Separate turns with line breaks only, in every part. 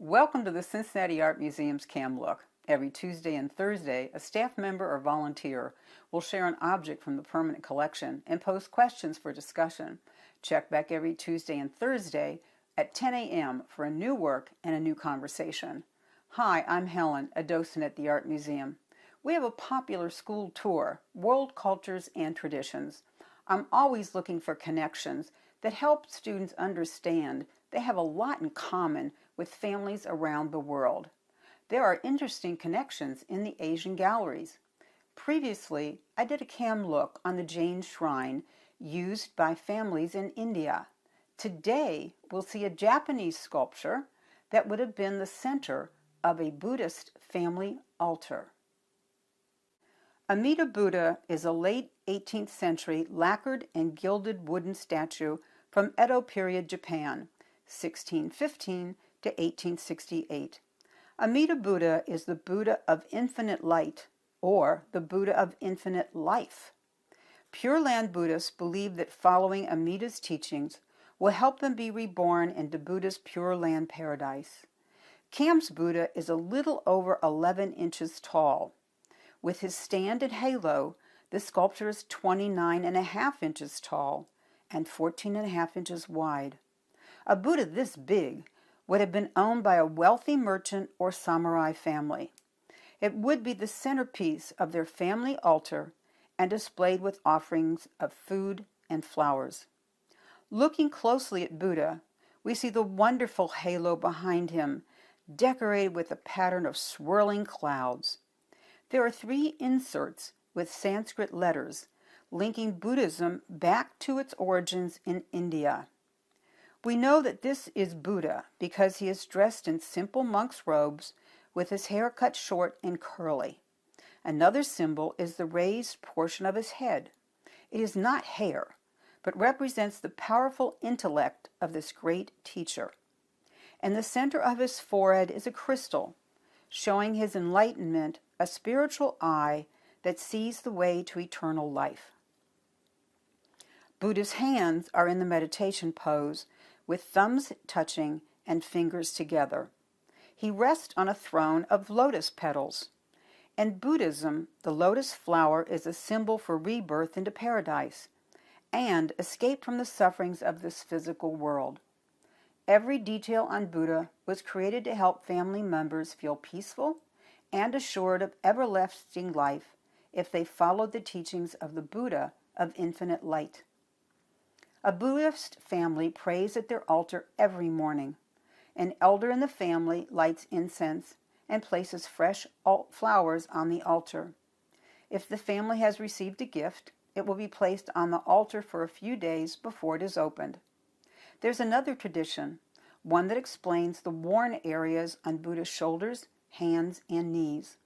Welcome to the Cincinnati Art Museum's Cam Look. Every Tuesday and Thursday, a staff member or volunteer will share an object from the permanent collection and post questions for discussion. Check back every Tuesday and Thursday at 10 a.m. for a new work and a new conversation. Hi, I'm Helen, a docent at the Art Museum. We have a popular school tour, World Cultures and Traditions. I'm always looking for connections that help students understand they have a lot in common with families around the world. There are interesting connections in the Asian galleries. Previously, I did a cam look on the Jain shrine used by families in India. Today, we'll see a Japanese sculpture that would have been the center of a Buddhist family altar. Amida Buddha is a late 18th century lacquered and gilded wooden statue from Edo Period, Japan, 1615 to 1868. Amida Buddha is the Buddha of infinite light, or the Buddha of infinite life. Pure Land Buddhists believe that following Amida's teachings will help them be reborn into Buddha's Pure Land paradise. Cam's Buddha is a little over 11 inches tall. With his stand and halo, the sculpture is 29.5 inches tall and 14.5 inches wide. A Buddha this big would have been owned by a wealthy merchant or samurai family. It would be the centerpiece of their family altar and displayed with offerings of food and flowers. Looking closely at Buddha, we see the wonderful halo behind him, decorated with a pattern of swirling clouds. There are 3 inserts with Sanskrit letters linking Buddhism back to its origins in India. We know that this is Buddha because he is dressed in simple monk's robes with his hair cut short and curly. Another symbol is the raised portion of his head. It is not hair, but represents the powerful intellect of this great teacher. In the center of his forehead is a crystal, showing his enlightenment, a spiritual eye that sees the way to eternal life. Buddha's hands are in the meditation pose, with thumbs touching and fingers together. He rests on a throne of lotus petals. In Buddhism, the lotus flower is a symbol for rebirth into paradise and escape from the sufferings of this physical world. Every detail on Buddha was created to help family members feel peaceful and assured of everlasting life if they followed the teachings of the Buddha of infinite light. A Buddhist family prays at their altar every morning. An elder in the family lights incense and places fresh flowers on the altar. If the family has received a gift, it will be placed on the altar for a few days before it is opened. There's another tradition, one that explains the worn areas on Buddha's shoulders, hands, and knees.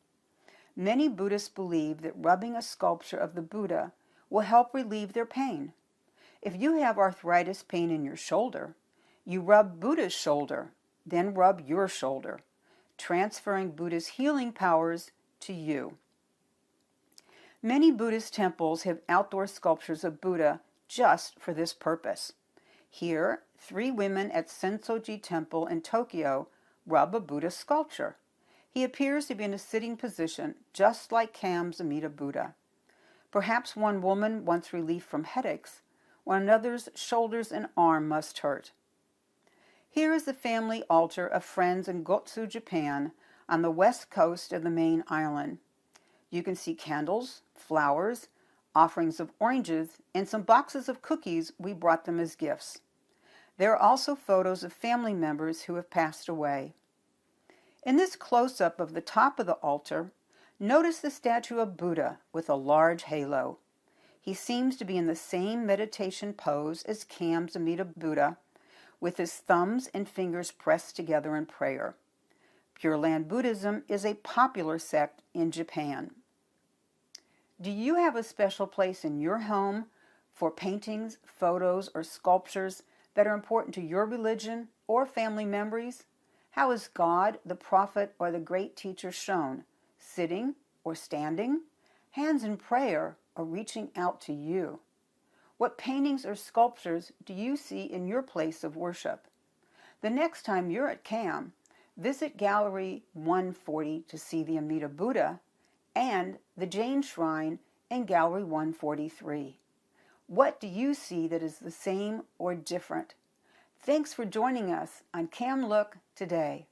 Many Buddhists believe that rubbing a sculpture of the Buddha will help relieve their pain. If you have arthritis pain in your shoulder, you rub Buddha's shoulder, then rub your shoulder, transferring Buddha's healing powers to you. Many Buddhist temples have outdoor sculptures of Buddha just for this purpose. Here, 3 women at Sensoji Temple in Tokyo rub a Buddha sculpture. He appears to be in a sitting position, just like Cam's Amida Buddha. Perhaps one woman wants relief from headaches, while another's shoulders and arm must hurt. Here is the family altar of friends in Gotsu, Japan, on the west coast of the main island. You can see candles, flowers, offerings of oranges, and some boxes of cookies we brought them as gifts. There are also photos of family members who have passed away. In this close-up of the top of the altar, notice the statue of Buddha with a large halo. He seems to be in the same meditation pose as Cam's Amida Buddha, with his thumbs and fingers pressed together in prayer. Pure Land Buddhism is a popular sect in Japan. Do you have a special place in your home for paintings, photos, or sculptures that are important to your religion or family memories? How is God, the prophet, or the great teacher shown? Sitting or standing? Hands in prayer or reaching out to you? What paintings or sculptures do you see in your place of worship? The next time you're at CAM, Visit Gallery 140 to see the Amida Buddha and the Jain Shrine in Gallery 143. What do you see that is the same or different? Thanks for joining us on Cam Look today.